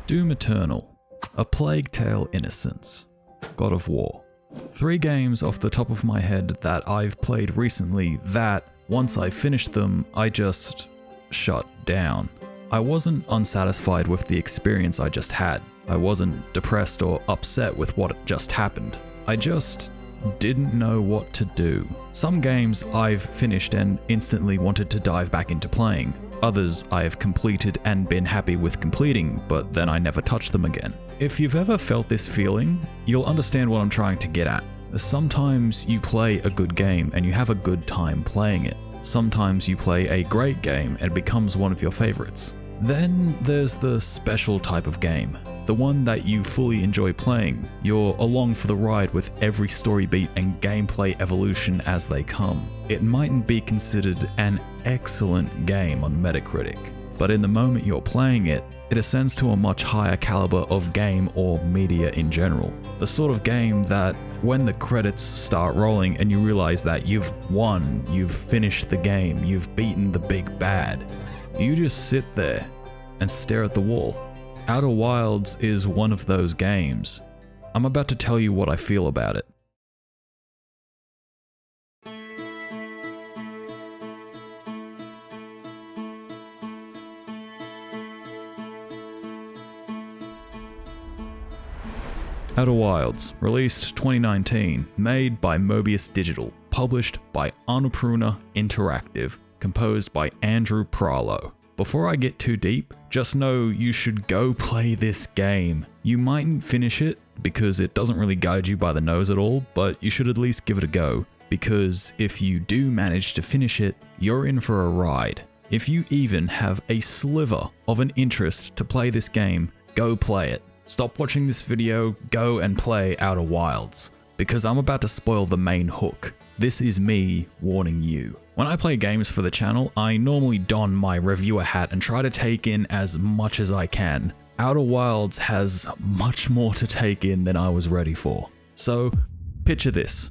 Doom Eternal, A Plague Tale: Innocence, God of War. 3 games off the top of my head that I've played recently that, once I finished them, I just shut down. I wasn't unsatisfied with the experience I just had. I wasn't depressed or upset with what just happened. I just didn't know what to do. Some games I've finished and instantly wanted to dive back into playing. Others I've completed and been happy with completing, but then I never touched them again. If you've ever felt this feeling, you'll understand what I'm trying to get at. Sometimes you play a good game and you have a good time playing it. Sometimes you play a great game and it becomes one of your favorites. Then there's the special type of game, the one that you fully enjoy playing. You're along for the ride with every story beat and gameplay evolution as they come. It mightn't be considered an excellent game on Metacritic, but in the moment you're playing it, it ascends to a much higher caliber of game or media in general. The sort of game that when the credits start rolling and you realize that you've won, you've finished the game, you've beaten the big bad, you just sit there and stare at the wall. Outer Wilds is one of those games. I'm about to tell you what I feel about it. Outer Wilds, released 2019, made by Mobius Digital, published by Annapurna Interactive, composed by Andrew Pralo. Before I get too deep, just know you should go play this game. You mightn't finish it because it doesn't really guide you by the nose at all, but you should at least give it a go, because if you do manage to finish it, you're in for a ride. If you even have a sliver of an interest to play this game, go play it. Stop watching this video, go and play Outer Wilds, because I'm about to spoil the main hook. This is me warning you. When I play games for the channel, I normally don my reviewer hat and try to take in as much as I can. Outer Wilds has much more to take in than I was ready for. So, picture this.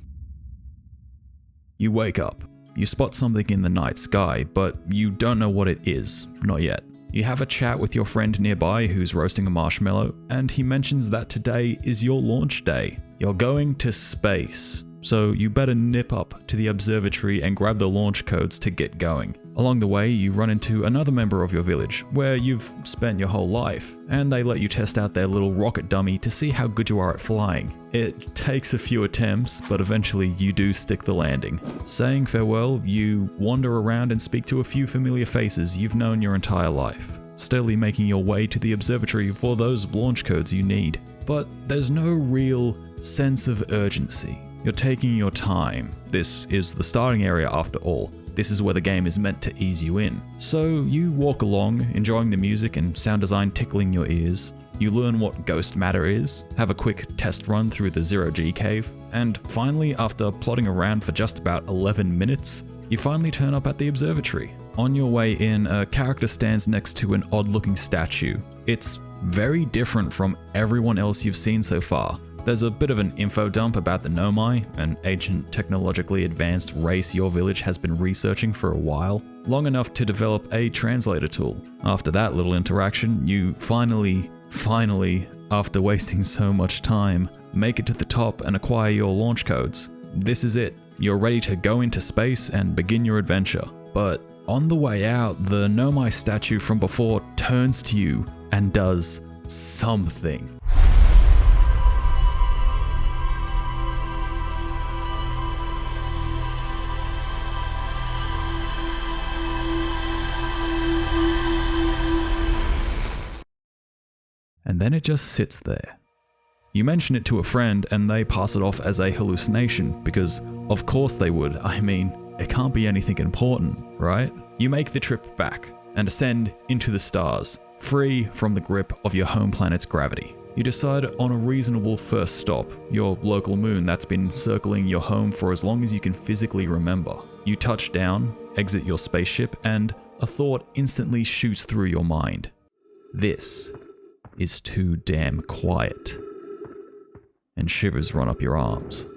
You wake up. You spot something in the night sky, but you don't know what it is. Not yet. You have a chat with your friend nearby who's roasting a marshmallow, and he mentions that today is your launch day. You're going to space, so you better nip up to the observatory and grab the launch codes to get going. Along the way, you run into another member of your village, where you've spent your whole life, and they let you test out their little rocket dummy to see how good you are at flying. It takes a few attempts, but eventually you do stick the landing. Saying farewell, you wander around and speak to a few familiar faces you've known your entire life, steadily making your way to the observatory for those launch codes you need. But there's no real sense of urgency. You're taking your time. This is the starting area after all. This is where the game is meant to ease you in. So you walk along, enjoying the music and sound design tickling your ears. You learn what ghost matter is, have a quick test run through the Zero-G cave, and finally, after plodding around for just about 11 minutes, you finally turn up at the observatory. On your way in, a character stands next to an odd-looking statue. It's very different from everyone else you've seen so far. There's a bit of an info dump about the Nomai, an ancient technologically advanced race your village has been researching for a while, long enough to develop a translator tool. After that little interaction, you finally, after wasting so much time, make it to the top and acquire your launch codes. This is it. You're ready to go into space and begin your adventure. But on the way out, the Nomai statue from before turns to you and does something. And then it just sits there. You mention it to a friend and they pass it off as a hallucination, because of course they would. I mean, it can't be anything important, right? You make the trip back and ascend into the stars, free from the grip of your home planet's gravity. You decide on a reasonable first stop, your local moon that's been circling your home for as long as you can physically remember. You touch down, exit your spaceship, and a thought instantly shoots through your mind. This is too damn quiet. And shivers run up your arms.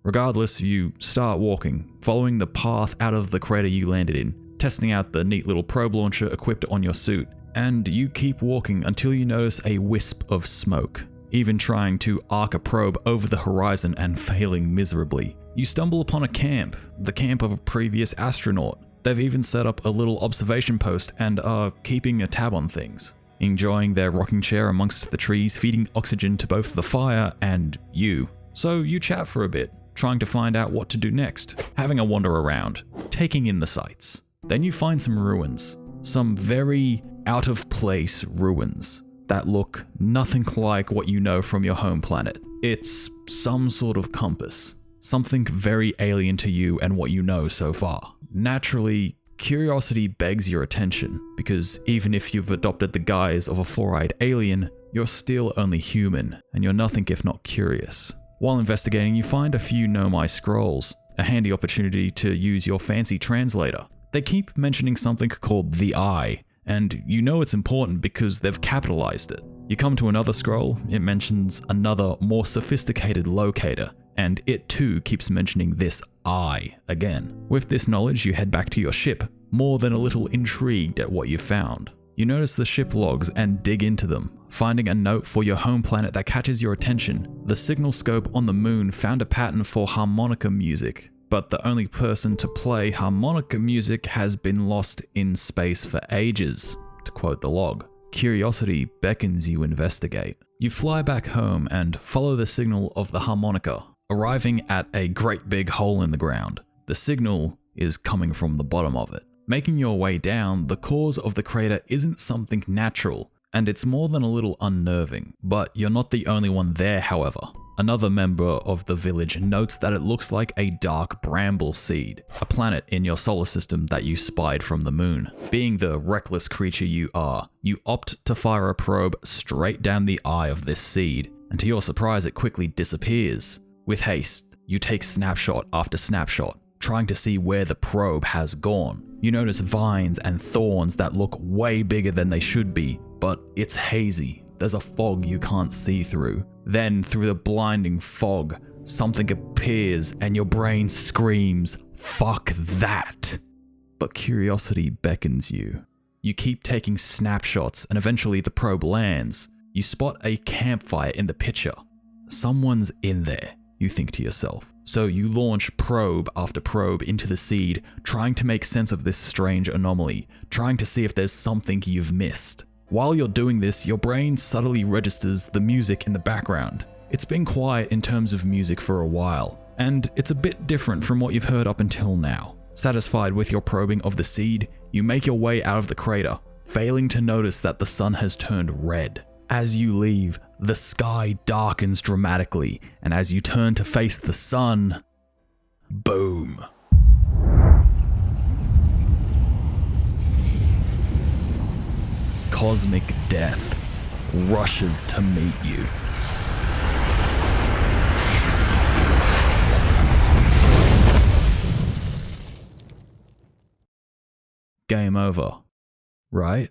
Regardless, you start walking, following the path out of the crater you landed in, testing out the neat little probe launcher equipped on your suit. And you keep walking until you notice a wisp of smoke, even trying to arc a probe over the horizon and failing miserably. You stumble upon a camp, the camp of a previous astronaut. They've even set up a little observation post and are keeping a tab on things, enjoying their rocking chair amongst the trees, feeding oxygen to both the fire and you. So you chat for a bit, trying to find out what to do next, having a wander around, taking in the sights. Then you find some ruins, some very out of place ruins that look nothing like what you know from your home planet. It's some sort of compass, something very alien to you and what you know so far. Naturally, curiosity begs your attention, because even if you've adopted the guise of a four-eyed alien, you're still only human, and you're nothing if not curious. While investigating, you find a few Nomai scrolls, a handy opportunity to use your fancy translator. They keep mentioning something called the Eye, and you know it's important because they've capitalized it. You come to another scroll, it mentions another, more sophisticated locator, and it too keeps mentioning this Eye again. With this knowledge, you head back to your ship, more than a little intrigued at what you found. You notice the ship logs and dig into them, finding a note for your home planet that catches your attention. The signal scope on the moon found a pattern for harmonica music, but the only person to play harmonica music has been lost in space for ages, to quote the log. Curiosity beckons you investigate. You fly back home and follow the signal of the harmonica, arriving at a great big hole in the ground. The signal is coming from the bottom of it. Making your way down, the cause of the crater isn't something natural, and it's more than a little unnerving. But you're not the only one there, however. Another member of the village notes that it looks like a dark bramble seed, a planet in your solar system that you spied from the moon. Being the reckless creature you are, you opt to fire a probe straight down the eye of this seed, and to your surprise it quickly disappears. With haste, you take snapshot after snapshot, trying to see where the probe has gone. You notice vines and thorns that look way bigger than they should be, but it's hazy. There's a fog you can't see through. Then, through the blinding fog, something appears and your brain screams, "Fuck that!" But curiosity beckons you. You keep taking snapshots and eventually the probe lands. You spot a campfire in the picture. Someone's in there, you think to yourself. So you launch probe after probe into the seed, trying to make sense of this strange anomaly, trying to see if there's something you've missed. While you're doing this, your brain subtly registers the music in the background. It's been quiet in terms of music for a while, and it's a bit different from what you've heard up until now. Satisfied with your probing of the seed, you make your way out of the crater, failing to notice that the sun has turned red. As you leave, the sky darkens dramatically, and as you turn to face the sun, boom. Cosmic death rushes to meet you. Game over, right?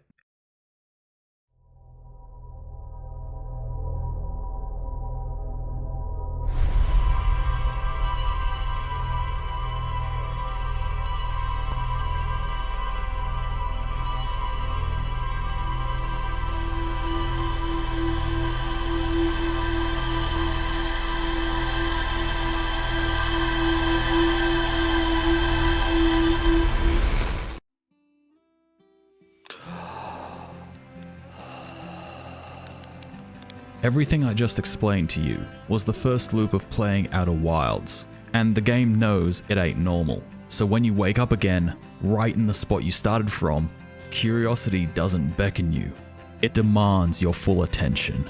Everything I just explained to you was the first loop of playing Outer Wilds, and the game knows it ain't normal. So when you wake up again, right in the spot you started from, curiosity doesn't beckon you. It demands your full attention.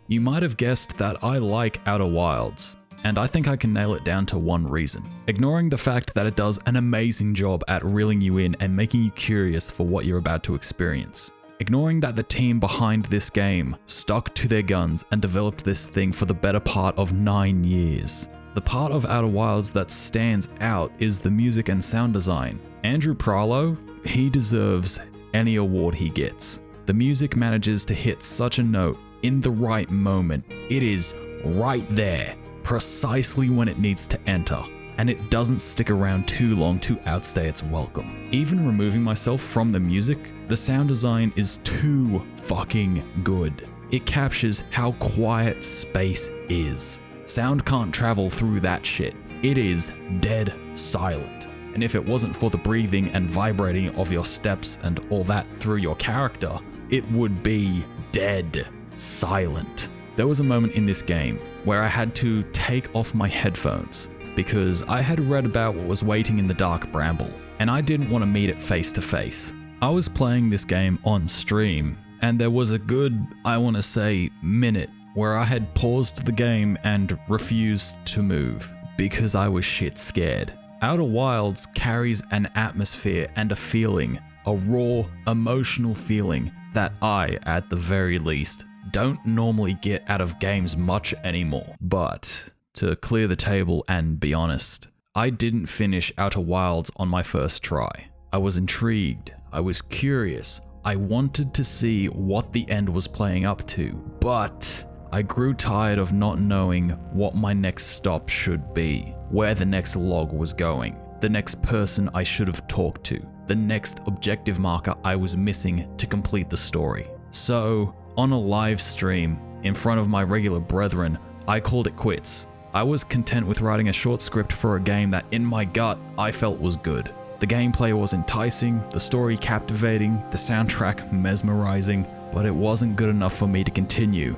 You might have guessed that I like Outer Wilds, and I think I can nail it down to one reason. Ignoring the fact that it does an amazing job at reeling you in and making you curious for what you're about to experience. Ignoring that the team behind this game stuck to their guns and developed this thing for the better part of 9 years. The part of Outer Wilds that stands out is the music and sound design. Andrew Pralo, he deserves any award he gets. The music manages to hit such a note in the right moment. It is right there, precisely when it needs to enter, and it doesn't stick around too long to outstay its welcome. Even removing myself from the music, the sound design is too fucking good. It captures how quiet space is. Sound can't travel through that shit. It is dead silent. And if it wasn't for the breathing and vibrating of your steps and all that through your character, it would be dead silent. There was a moment in this game where I had to take off my headphones because I had read about what was waiting in the Dark Bramble, and I didn't want to meet it face to face. I was playing this game on stream, and there was a good, I want to say, minute where I had paused the game and refused to move because I was shit scared. Outer Wilds carries an atmosphere and a feeling, a raw, emotional feeling that I, at the very least, don't normally get out of games much anymore. But to clear the table and be honest, I didn't finish Outer Wilds on my first try. I was intrigued, I was curious, I wanted to see what the end was playing up to, but I grew tired of not knowing what my next stop should be, where the next log was going, the next person I should have talked to, the next objective marker I was missing to complete the story. So, on a live stream, in front of my regular brethren, I called it quits. I was content with writing a short script for a game that in my gut I felt was good. The gameplay was enticing, the story captivating, the soundtrack mesmerizing, but it wasn't good enough for me to continue.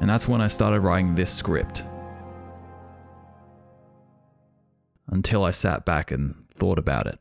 And that's when I started writing this script. Until I sat back and thought about it.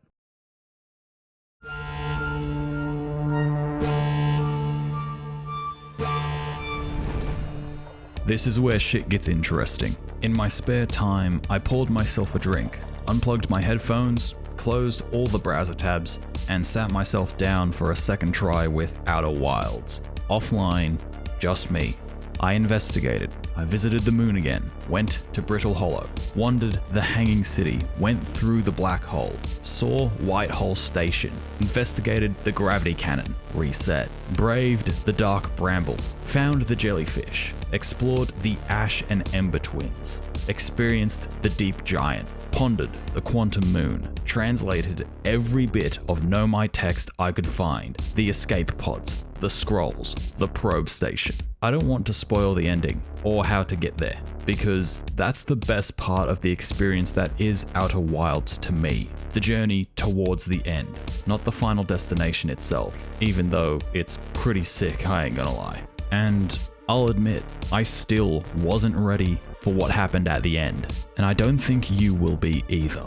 This is where shit gets interesting. In my spare time, I poured myself a drink, unplugged my headphones, closed all the browser tabs, and sat myself down for a second try with Outer Wilds. Offline, just me. I investigated. I visited the moon again, went to Brittle Hollow, wandered the Hanging City, went through the Black Hole, saw Whitehall Station, investigated the gravity cannon, reset, braved the Dark Bramble, found the jellyfish, explored the Ash and Ember Twins, experienced the Deep Giant, pondered the Quantum Moon, translated every bit of Nomai text I could find, the escape pods, the scrolls, the probe station. I don't want to spoil the ending or how to get there, because that's the best part of the experience that is Outer Wilds to me. The journey towards the end, not the final destination itself, even though it's pretty sick, I ain't gonna lie. And I'll admit, I still wasn't ready for what happened at the end, and I don't think you will be either.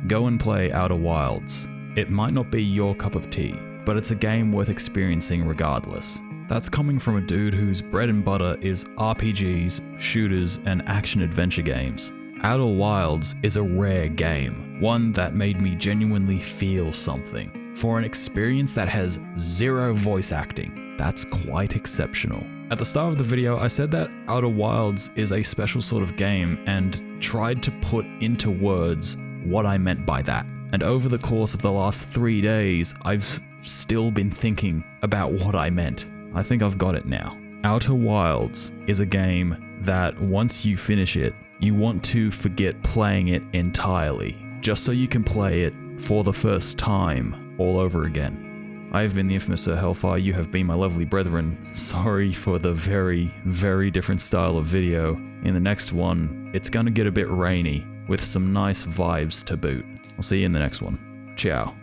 Go and play Outer Wilds. It might not be your cup of tea, but it's a game worth experiencing regardless. That's coming from a dude whose bread and butter is RPGs, shooters, and action-adventure games. Outer Wilds is a rare game, one that made me genuinely feel something. For an experience that has zero voice acting, that's quite exceptional. At the start of the video, I said that Outer Wilds is a special sort of game and tried to put into words what I meant by that. And over the course of the last 3 days, I've still been thinking about what I meant. I think I've got it now. Outer Wilds is a game that once you finish it, you want to forget playing it entirely, just so you can play it for the first time all over again. I have been the infamous Sir Hellfire, you have been my lovely brethren. Sorry for the very, very different style of video. In the next one, it's gonna get a bit rainy, with some nice vibes to boot. I'll see you in the next one. Ciao.